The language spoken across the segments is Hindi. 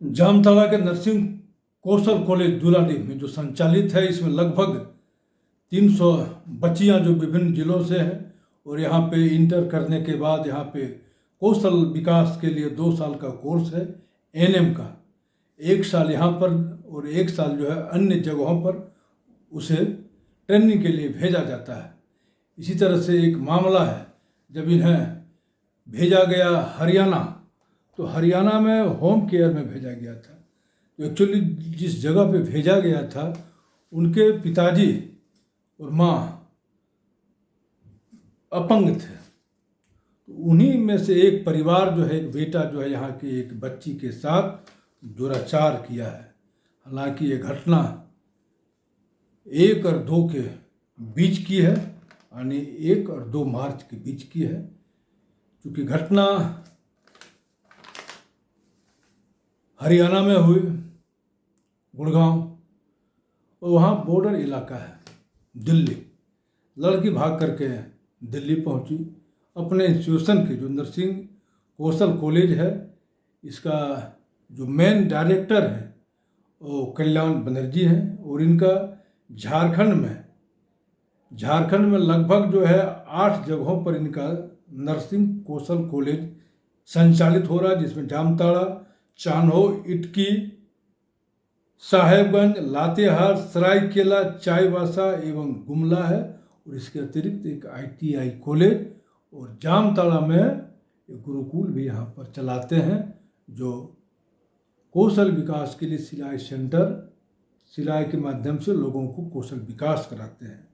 जामताड़ा के नरसिंह कौशल कॉलेज दूलाडीह में जो संचालित है, इसमें लगभग 300 बच्चियां जो विभिन्न जिलों से हैं और यहाँ पे इंटर करने के बाद यहाँ पे कौशल विकास के लिए 2 साल का कोर्स है एनएम का। 1 साल यहाँ पर और 1 साल जो है अन्य जगहों पर उसे ट्रेनिंग के लिए भेजा जाता है। इसी तरह से एक मामला है, जब इन्हें भेजा गया हरियाणा, तो हरियाणा में होम केयर में भेजा गया था। तो एक्चुअली जिस जगह पे भेजा गया था उनके पिताजी और माँ अपंग थे। तो उन्हीं में से एक परिवार जो है, एक बेटा जो है यहाँ की एक बच्ची के साथ दुराचार किया है। हालांकि ये घटना 1 और 2 के बीच की है, यानी 1 और 2 मार्च के बीच की है। क्योंकि घटना हरियाणा में हुई, गुड़गांव, और वहाँ बॉर्डर इलाका है दिल्ली। लड़की भाग करके दिल्ली पहुँची अपने इंस्टीट्यूशन के, जो नरसिंह कौशल कॉलेज है, इसका जो मेन डायरेक्टर है वो कल्याण बनर्जी हैं। और इनका झारखंड में लगभग जो है 8 जगहों पर इनका नरसिंह कौशल कॉलेज संचालित हो रहा है, जिसमें जामताड़ा, चान्हो, इटकी, साहेबगंज, लातेहार, सरायकेला, चाईबासा एवं गुमला है। और इसके अतिरिक्त एक ITI कॉलेज और जामताड़ा में एक गुरुकुल भी यहाँ पर चलाते हैं, जो कौशल विकास के लिए सिलाई सेंटर, सिलाई के माध्यम से लोगों को कौशल विकास कराते हैं।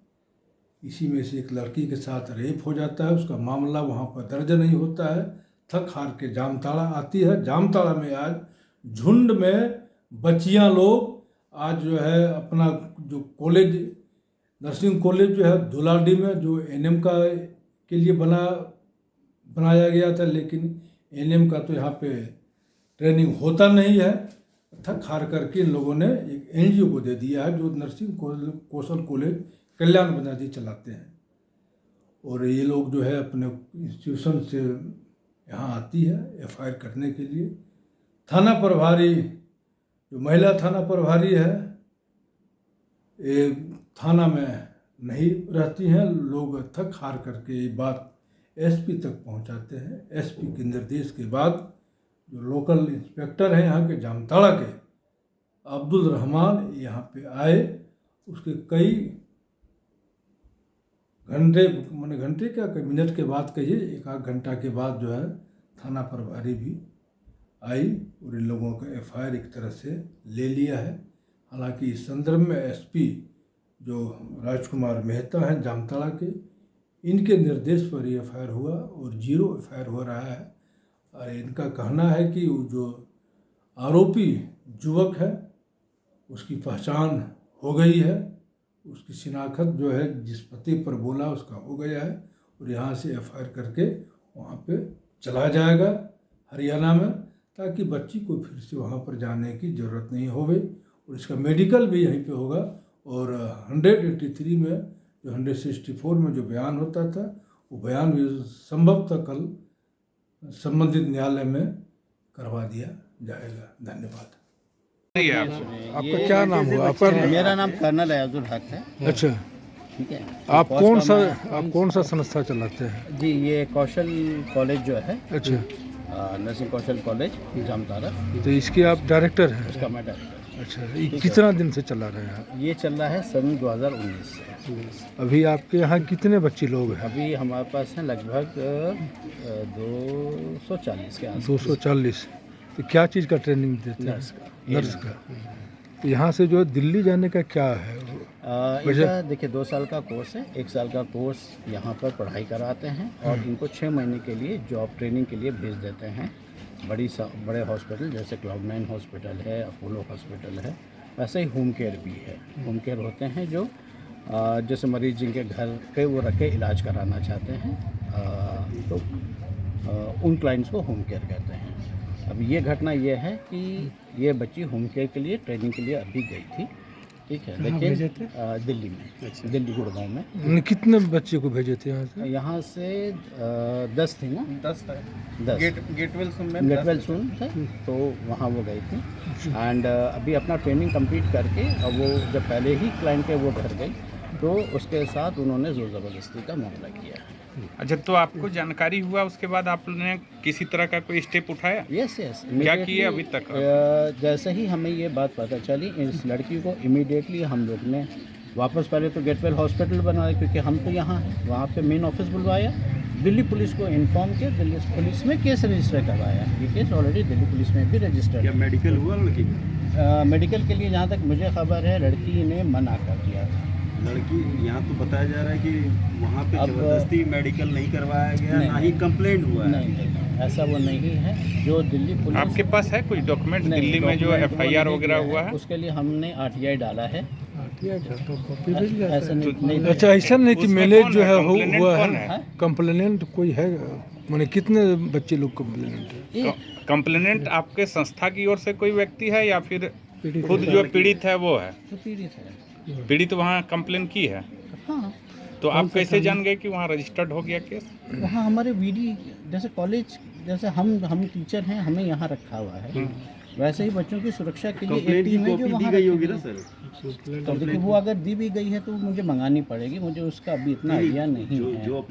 इसी में से एक लड़की के साथ रेप हो जाता है, उसका मामला वहाँ पर दर्ज नहीं होता है। थक हार के जामताड़ा आती है। जामताड़ा में आज झुंड में बच्चियाँ लोग आज जो है अपना जो कॉलेज, नर्सिंग कॉलेज जो है दूलाडीह में, जो एनएम का के लिए बनाया गया था, लेकिन एनएम का तो यहाँ पे ट्रेनिंग होता नहीं है। थक हार करके इन लोगों ने एक NGO को दे दिया है, जो नर्सिंग कौशल कॉलेज कल्याण बनर्जी चलाते हैं। और ये लोग जो है अपने इंस्टीट्यूशन से यहाँ आती है FIR करने के लिए। थाना प्रभारी, जो महिला थाना प्रभारी है, ये थाना में नहीं रहती हैं। लोग थक हार करके ये बात SP तक पहुँचाते हैं। SP के निर्देश के बाद जो लोकल इंस्पेक्टर हैं यहाँ के जामताड़ा के, अब्दुल रहमान, यहाँ पे आए। उसके कई घंटे क्या, कई मिनट के बाद कहिए, 1-8 घंटा के बाद जो है थाना प्रभारी भी आई और इन लोगों का FIR एक तरह से ले लिया है। हालांकि इस संदर्भ में SP जो राजकुमार मेहता हैं जामताड़ा के, इनके निर्देश पर ये FIR हुआ और 0 FIR हो रहा है। और इनका कहना है कि जो आरोपी युवक है उसकी पहचान हो गई है, उसकी शिनाख्त जो है जिस पते पर बोला उसका हो गया है और यहाँ से FIR करके वहाँ पे चला जाएगा हरियाणा में, ताकि बच्ची को फिर से वहाँ पर जाने की ज़रूरत नहीं होवे। और इसका मेडिकल भी यहीं पे होगा। और 183 में जो 164 में जो बयान होता था, वो बयान भी संभवतः कल संबंधित न्यायालय में करवा दिया जाएगा। धन्यवाद। आपका क्या नाम हुआ? आपका मेरा नाम कर्नल अयाजुल हक है। अच्छा, ठीक है। आप कौन सा संस्था चलाते हैं? जी, ये कौशल कॉलेज जो है, अच्छा, नरसिंह कौशल कॉलेज जामताड़ा, तो इसके आप डायरेक्टर हैं? उसका मैं डायरेक्टर। अच्छा, ये कितना दिन से चला रहे हैं आप? ये चल रहा है सन 2019 से। अभी आपके यहाँ कितने बच्चे लोग हैं? अभी हमारे पास हैं लगभग 240 के आसपास। 240। तो क्या चीज़ का ट्रेनिंग देते हैं? नर्स का। तो यहाँ से जो दिल्ली जाने का क्या है इनका देखिए 2 साल का कोर्स है। 1 साल का कोर्स यहाँ पर पढ़ाई कराते हैं और इनको 6 महीने के लिए जॉब ट्रेनिंग के लिए भेज देते हैं। बड़े हॉस्पिटल जैसे Cloud9 हॉस्पिटल है, अपोलो हॉस्पिटल है, वैसे ही होम केयर भी है। होम केयर होते हैं जो जैसे मरीज जिनके घर पे वो रख के इलाज कराना चाहते हैं, तो उन क्लाइंट्स को होम केयर कहते हैं। अब ये घटना ये है कि ये बच्ची होम केयर के लिए ट्रेनिंग के लिए अभी गई थी ठीक है, लेकिन दिल्ली में, दिल्ली गुड़गांव में। कितने बच्चे को भेजे थे यहाँ से? यहाँ से 10 थे ना, 10 गेटवेल सुन थे, तो वहाँ वो गई थी। एंड अभी अपना ट्रेनिंग कंप्लीट करके अब वो जब पहले ही क्लाइंट के वो घर गई, तो उसके साथ उन्होंने जोर ज़बरदस्ती का मामला किया है। अच्छा, तो आपको जानकारी हुआ उसके बाद आपने किसी तरह का कोई स्टेप उठाया? यस। क्या किए अभी तक? जैसे ही हमें ये बात पता चली, इस लड़की को इमीडिएटली हम लोग ने वापस पहले तो गेटवेल हॉस्पिटल बनवाया, क्योंकि हम तो यहाँ हैं, वहाँ पे मेन ऑफिस बुलवाया, दिल्ली पुलिस को इन्फॉर्म किया, दिल्ली पुलिस में केस रजिस्टर करवाया। ये केस ऑलरेडी दिल्ली पुलिस में भी रजिस्टर्ड। क्या मेडिकल हुआ लड़की? मेडिकल के लिए जहाँ तक मुझे खबर है, लड़की ने मना कर दिया था। लड़की, यहाँ तो बताया जा रहा है कि वहाँ पे अब जबरदस्ती मेडिकल नहीं करवाया गया, ना ही कंप्लेंट हुआ है। नहीं, ऐसा वो नहीं है। जो दिल्ली पुलिस, आपके पास है कोई डॉक्यूमेंट दिल्ली में जो FIR वगैरह हुआ है? उसके लिए हमने RTI डाला है। ऐसा तो- नहीं। अच्छा, ऐसा नहीं कि उसमें मैंने कौन जो है? है complainant हुआ कौन है है? कंप्लेनेंट कोई है? माने कितने बच्चे लोग कंप्लेनेंट है? कंप्लेनेंट आपके संस्था की ओर से कोई व्यक्ति है या फिर खुद जो पीड़ित है वो है? जो पीड़ित है। पीड़ित वहाँ कंप्लेन की है, हाँ, तो आप कैसे जान गए कि वहाँ रजिस्टर्ड हो गया केस? वहाँ हमारे VD, जैसे कॉलेज, जैसे हम टीचर हैं, हमें यहाँ रखा हुआ है, वैसे ही बच्चों की सुरक्षा के लिए एक कंप्लेंट की टीम है जो कॉपी दी वहाँ गई रखी होगी हुई ना है। सर? तो देखिए, वो अगर दी भी गई है तो मुझे मंगानी पड़ेगी, मुझे उसका अभी इतना आइडिया नहीं है। जो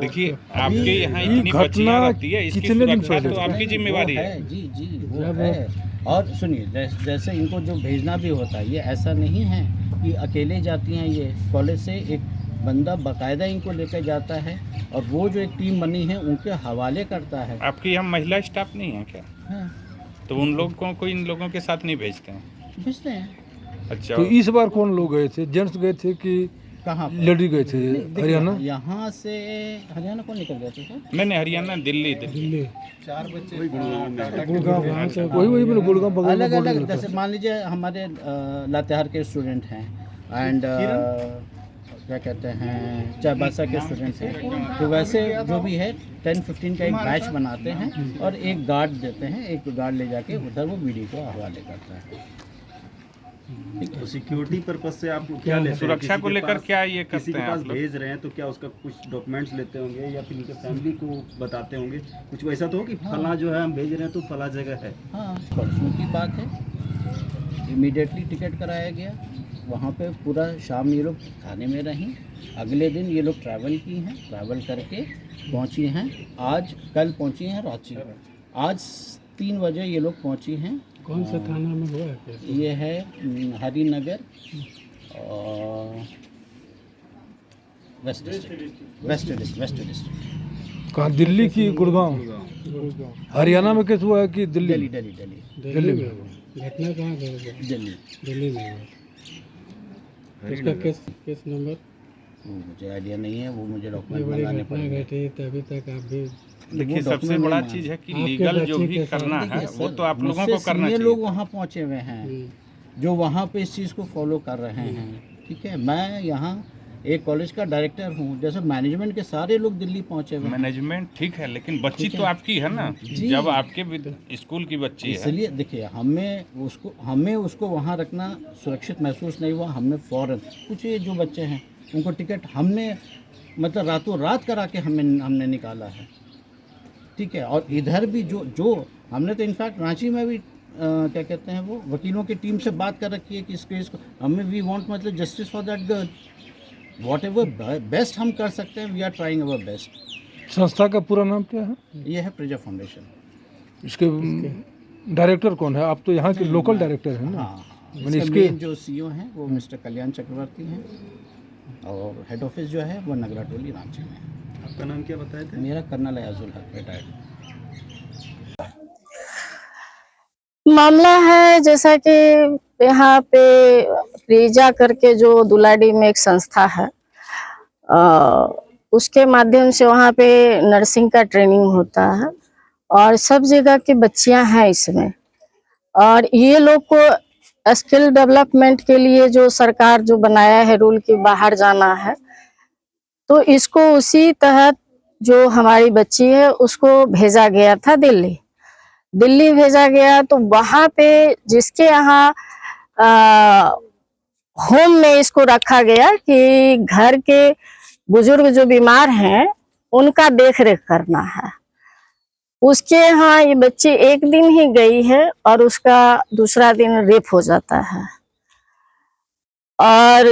देखिए, आपके यहाँ ये इतनी घटना बच्चियाँ रहती है, इसकी कितने दिन सुरक्षा पहले तो हुई? आपकी जिम्मेवारी है। जी वो है। और सुनिए, जैसे इनको जो भेजना भी होता है, ये ऐसा नहीं है कि अकेले जाती हैं, ये कॉलेज से एक बंदा बाकायदा इनको लेकर जाता है, और वो जो एक टीम बनी है उनके हवाले करता है। आपके यहाँ महिला स्टाफ नहीं है क्या? हाँ, तो उन लोगों को इन लोगों के साथ नहीं भेजते हैं? भेजते हैं। अच्छा, तो इस बार कौन लोग गए थे? जेंट्स गए थे कि कहाँ पर? लेडी गए थे? देखिए, हरियाणा? यहाँ से हरियाणा कौन निकल गया था सर? नहीं हरियाणा, दिल्ली। 4 बच्चे वही मैंने गुड़गांव बगल में अलग border अलग, लिखा। जैसे मान लीजिए हमारे लातेहार के स्टूडेंट हैं, एंड क्या कहते हैं, चाईबासा के स्टूडेंट हैं। तो वैसे जो भी है 10-15 का एक बैच बनाते हैं और एक गार्ड देते हैं, एक गार्ड ले जाके उधर वो VD को हवाले करता है। तो सिक्योरिटी पर्पज से आप क्या लेते हैं? सुरक्षा किसी को के लेकर पास- क्या ये किसी करते के हैं पास आप लोग? भेज रहे हैं तो क्या उसका कुछ डॉक्यूमेंट्स लेते होंगे, या फिर उनके फैमिली को बताते होंगे? कुछ वैसा तो हो कि फला जो है हम भेज रहे हैं तो फला जगह है। हाँ, परसों की बात है, इमीडिएटली टिकट कराया गया, वहाँ पे पूरा शाम ये लोग थाने में रहीं। अगले दिन ये लोग ट्रैवल की हैं, ट्रैवल करके पहुँची हैं, कल पहुँची हैं रांची। आज 3 बजे ये लोग पहुँची हैं। कौन सा थाना में हुआ है केस? ये है हरिनगर और वेस्ट डिस्ट्रिक्ट। कहाँ, दिल्ली की गुड़गांव? हरियाणा में केस हुआ है कि दिल्ली? दिल्ली दिल्ली में हुआ। घटना कहाँ पे हुआ? दिल्ली में हुआ। उसका केस नंबर वो मुझे आइडिया नहीं है, वो मुझे इतनी डॉक्यूमेंट बड़ी मंगाने घटना पड़ेंगे। घटी तभी तक आप भी देखिए, वो सबसे document बड़ा नहीं चीज है कि आपके लीगल जो बच्चे भी के साथ करना है देखिए वो सर, तो आप लोगों मुझसे को करना senior चाहिए। लोग वहाँ पहुँचे हुए हैं, जो वहाँ पे इस चीज़ को फॉलो कर रहे हैं। ठीक है, मैं यहाँ एक कॉलेज का डायरेक्टर हूँ, जैसे मैनेजमेंट के सारे लोग दिल्ली पहुँचे हुए हैं। मैनेजमेंट ठीक है, लेकिन बच्ची ठीक तो है। आपकी है ना, जी। जब आपके स्कूल की बच्ची है। इसलिए देखिए, हमें उसको वहाँ रखना सुरक्षित महसूस नहीं हुआ। हमने फ़ौरन, कुछ ये जो बच्चे हैं उनको टिकट हमने मतलब रातों रात करा के हमने निकाला है। ठीक है, और इधर भी जो हमने तो इनफैक्ट रांची में भी क्या कहते हैं, वो वकीलों की टीम से बात कर रखी है कि इस केस को हमें वी वांट मतलब justice for that girl. Whatever best हम कर सकते हैं, we are trying our best. संस्था का पूरा नाम क्या है? ये है प्रेजा फाउंडेशन। इसके डायरेक्टर कौन है? आप तो यहाँ के लोकल डायरेक्टर हैं ना? हाँ, मैंने इसके इसके- मेन जो CEO हैं वो मिस्टर कल्याण चक्रवर्ती हैं, और हेड ऑफिस जो है वो नगरा टोली रांची में है। आपका नाम क्या बताए थे? मेरा कर्नल अयाजुल हक, रिटायर्ड। मामला है जैसा कि यहाँ पे प्रेजा करके जो दुलाडी में एक संस्था है, उसके माध्यम से वहाँ पे नर्सिंग का ट्रेनिंग होता है, और सब जगह की बच्चियां हैं इसमें। और ये लोग को स्किल डेवलपमेंट के लिए जो सरकार जो बनाया है रूल कि बाहर जाना है, तो इसको उसी तहत जो हमारी बच्ची है उसको भेजा गया था दिल्ली भेजा गया। तो वहाँ पे जिसके यहाँ होम में इसको रखा गया कि घर के बुजुर्ग जो बीमार हैं उनका देख रेख करना है। उसके यहाँ ये बच्ची एक दिन ही गई है और उसका दूसरा दिन रेप हो जाता है। और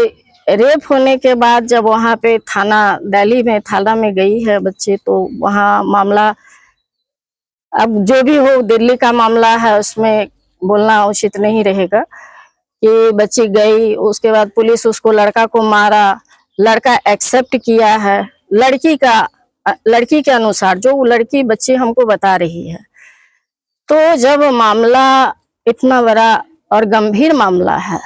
रेप होने के बाद जब वहाँ पे थाना, दिल्ली में थाना में गई है बच्ची, तो वहाँ मामला, अब जो भी हो दिल्ली का मामला है उसमें बोलना उचित नहीं रहेगा कि बच्ची गई, उसके बाद पुलिस उसको, लड़का को मारा, लड़का एक्सेप्ट किया है लड़की के अनुसार, जो वो लड़की बच्ची हमको बता रही है। तो जब मामला इतना बड़ा और गंभीर मामला है,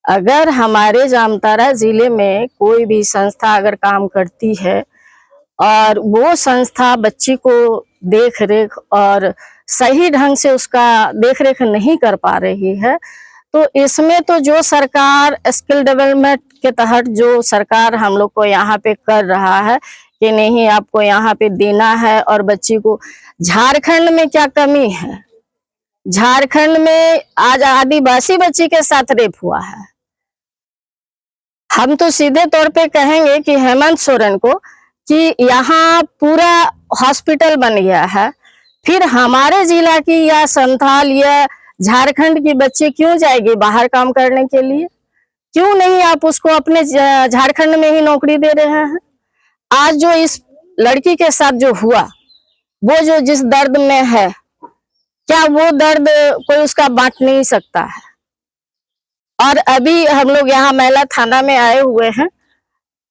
अगर हमारे जामताड़ा जिले में कोई भी संस्था अगर काम करती है और वो संस्था बच्ची को देख रेख और सही ढंग से उसका देख रेख नहीं कर पा रही है, तो इसमें तो जो सरकार स्किल डेवलपमेंट के तहत जो सरकार हम लोग को यहाँ पे कर रहा है कि नहीं आपको यहाँ पे देना है, और बच्ची को, झारखंड में क्या कमी है? झारखंड में आज आदिवासी बच्ची के साथ रेप हुआ है। हम तो सीधे तौर पे कहेंगे कि हेमंत सोरेन को कि यहाँ पूरा हॉस्पिटल बन गया है, फिर हमारे जिला की या संथाल या झारखंड की बच्ची क्यों जाएगी बाहर काम करने के लिए? क्यों नहीं आप उसको अपने झारखंड में ही नौकरी दे रहे हैं? आज जो इस लड़की के साथ जो हुआ, वो जो जिस दर्द में है, क्या वो दर्द कोई उसका बांट नहीं सकता है? और अभी हम लोग यहाँ महिला थाना में आए हुए हैं,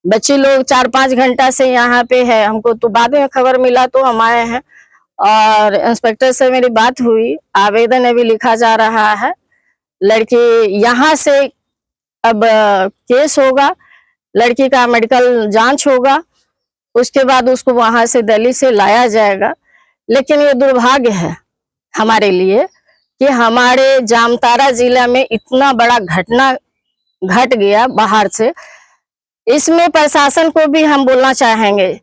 बच्चे लोग 4-5 घंटा से यहाँ पे है। हमको तो बाद में खबर मिला तो हम आए हैं, और इंस्पेक्टर से मेरी बात हुई, आवेदन अभी लिखा जा रहा है। लड़की यहाँ से अब केस होगा, लड़की का मेडिकल जांच होगा, उसके बाद उसको वहां से दिल्ली से लाया जाएगा। लेकिन ये दुर्भाग्य है हमारे लिए कि हमारे जामताड़ा जिला में इतना बड़ा घटना घट गया बाहर से। इसमें प्रशासन को भी हम बोलना चाहेंगे,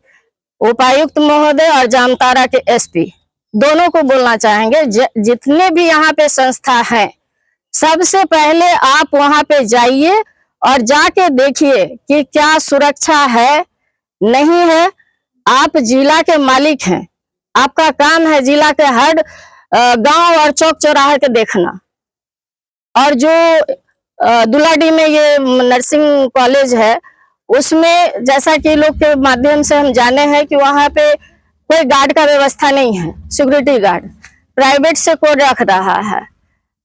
उपायुक्त महोदय और जामताड़ा के एसपी दोनों को बोलना चाहेंगे, जितने भी यहाँ पे संस्था हैं, सबसे पहले आप वहां पे जाइए और जाके देखिए कि क्या सुरक्षा है, नहीं है। आप जिला के मालिक हैं, आपका काम है जिला के हर गांव और चौक चौराहे के देखना। और जो दुलाडी में ये नर्सिंग कॉलेज है, उसमें जैसा कि लोग के माध्यम से हम जाने हैं कि वहां पे कोई गार्ड का व्यवस्था नहीं है, सिक्योरिटी गार्ड प्राइवेट से कोई रख रहा है।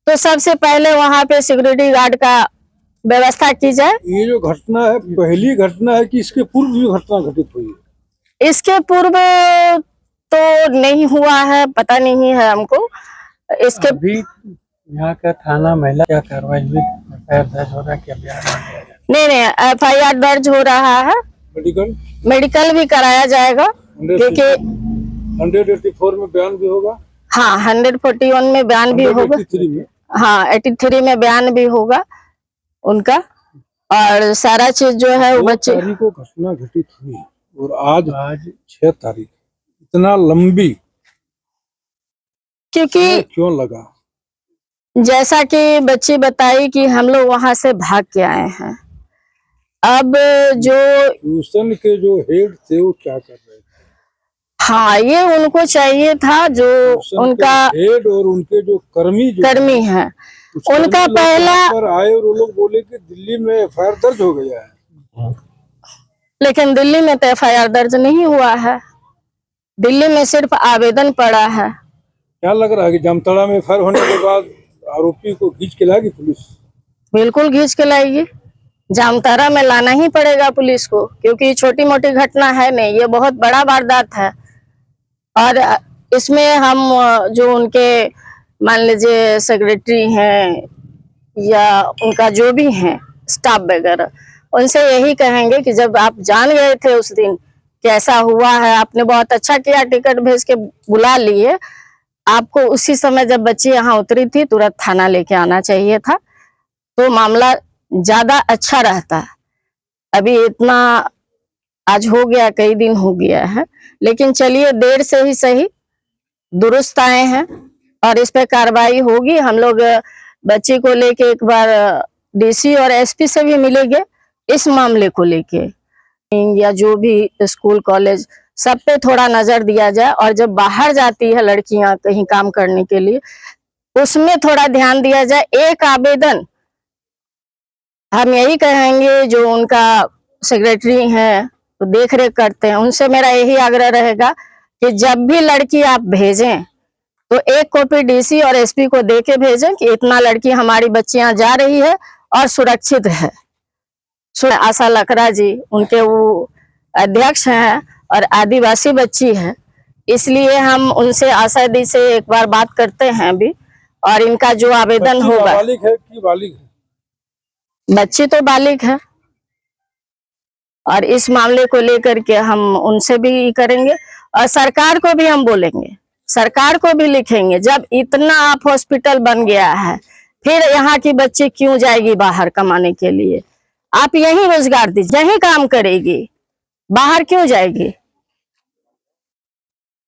तो सबसे पहले वहां पे सिक्योरिटी गार्ड का व्यवस्था की जाए। ये जो घटना है पहली घटना है कि इसके पूर्व भी घटना घटित हुई है? इसके पूर्व तो नहीं हुआ है, पता नहीं है हमको। इसके अभी यहाँ का थाना महिला क्या कार्रवाई हुई? एफआईआर दर्ज हो रहा है क्या? नहीं, एफआईआर दर्ज हो रहा है, मेडिकल भी कराया जाएगा, क्योंकि 184 में बयान भी होगा। हाँ, 141 में बयान भी होगा। 183 में, हाँ, 83 में बयान भी होगा उनका। और सारा चीज जो है वो बच्चे को घटना घटित हुई और आज 6 तारीख, इतना लंबी क्योंकि क्यों लगा? जैसा कि बच्ची बताई कि हम लोग वहां से भाग के आए हैं। अब जो ट्यूशन के जो हेड थे वो क्या कर रहे थे? हाँ, ये उनको चाहिए था, जो उनका हेड और उनके जो कर्मी हैं, उनका पहला पर आए और वो लोग बोले कि दिल्ली में एफआईआर दर्ज हो गया है। लेकिन दिल्ली में तो एफआईआर दर्ज नहीं हुआ है, दिल्ली में सिर्फ आवेदन पड़ा है। क्या लग रहा है कि जामताड़ा में एफआईआर होने के बाद आरोपी को खींच के लाएगी पुलिस? बिल्कुल खींच के लाएगी, जामताड़ा में लाना ही पड़ेगा पुलिस को, क्योंकि छोटी मोटी घटना है नहीं, ये बहुत बड़ा वारदात है। और इसमें हम जो उनके मान लीजिए सेक्रेटरी हैं या उनका जो भी है स्टाफ वगैरह, उनसे यही कहेंगे कि जब आप जान गए थे उस दिन कैसा हुआ है, आपने बहुत अच्छा किया, टिकट भेज के बुला लिए, आपको उसी समय जब बच्ची यहाँ उतरी थी तुरंत थाना लेके आना चाहिए था, तो मामला ज्यादा अच्छा रहता। अभी इतना आज हो गया, कई दिन हो गया है, लेकिन चलिए देर से ही सही दुरुस्त आए हैं और इस पे कार्रवाई होगी। हम लोग बच्ची को लेके एक बार डीसी और एसपी से भी मिलेंगे इस मामले को लेके, या जो भी स्कूल कॉलेज सब पे थोड़ा नजर दिया जाए। और जब बाहर जाती है लड़कियां कहीं काम करने के लिए, उसमें थोड़ा ध्यान दिया जाए। एक आवेदन हम यही कहेंगे, जो उनका सेक्रेटरी हैं तो देख रेख करते हैं, उनसे मेरा यही आग्रह रहेगा कि जब भी लड़की आप भेजें तो एक कॉपी डीसी और एसपी को दे के भेजें कि इतना लड़की हमारी बच्चियां जा रही है और सुरक्षित है। आशा लकड़ा जी उनके वो अध्यक्ष हैं और आदिवासी बच्ची है, इसलिए हम उनसे आशा दी से एक बार बात करते हैं अभी, और इनका जो आवेदन बच्ची होगा। नाबालिग है कि बालिग है? बच्ची तो बालिग है, और इस मामले को लेकर के हम उनसे भी करेंगे और सरकार को भी हम बोलेंगे, सरकार को भी लिखेंगे। जब इतना आप हॉस्पिटल बन गया है, फिर यहाँ की बच्ची क्यों जाएगी बाहर कमाने के लिए? आप यही रोजगार दीजिए, यही काम करेगी, बाहर क्यों जाएगी?